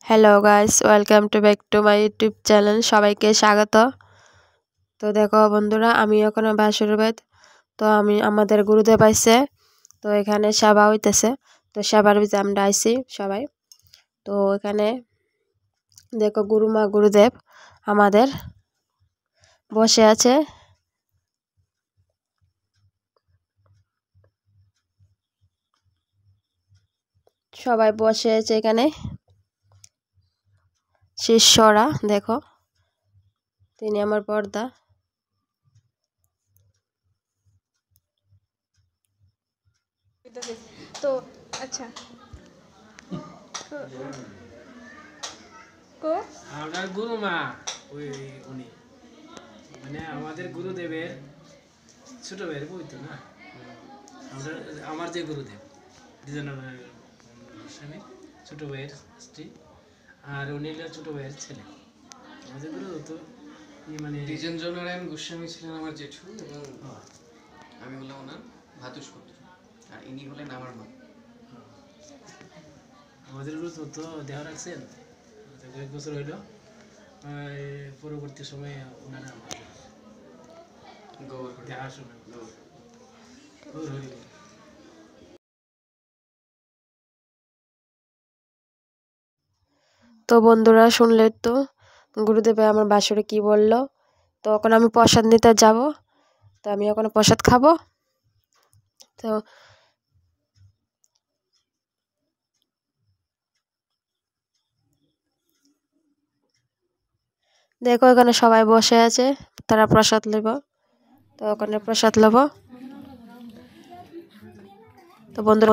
Hello guys, welcome to back to my YouTube channel. সবাইকে স্বাগত। তো দেখো বন্ধুরা, আমি এখন বাসুরবেদ। তো আমাদের গুরুদেব আইছে, তো এখানে সেবা হইতেছে। তো সেবার ভিতরে আমরা আইছি সবাই। তো এখানে দেখো গুরুমা গুরুদেব আমাদের বসে আছে। সবাই বসে আছে এখানে, শিষ্যরা দেখো, তিনি আমার পর্দা। তো আচ্ছা আপনার গুরুমা উনি মানে আমাদের গুরুদেবের ছোট ভাইয়ের বই তো না। আমার যে গুরুদেব স্বামী, ছোট ভাইয়ের স্ত্রী, আর উনি ছোট ভাইয়ের ছেলে। আমাদের গুরু তো মানে দ্বিজেন্দ্র নারায়ণ গোস্বামী ছিলেন আমার জেঠু এবং আমি হলাম ওনার ভাতুষপুত্র, আর ইনি হলেন আমার মা। আমাদের গুরু তো দেহ রাখছেন কয়েক বছর হইল। পরবর্তী সময়ে ওনারা দেখার সময় তো বন্ধুরা, শুনলে তো গুরুদেবে আমার বাসুরে কি বললো। তো এখন আমি প্রসাদ নিতে যাব। তো আমি এখন প্রসাদ খাবো। তো দেখো এখানে সবাই বসে আছে, তারা প্রসাদ নেব। তো ওখানে প্রসাদ নেব। তো বন্ধুরা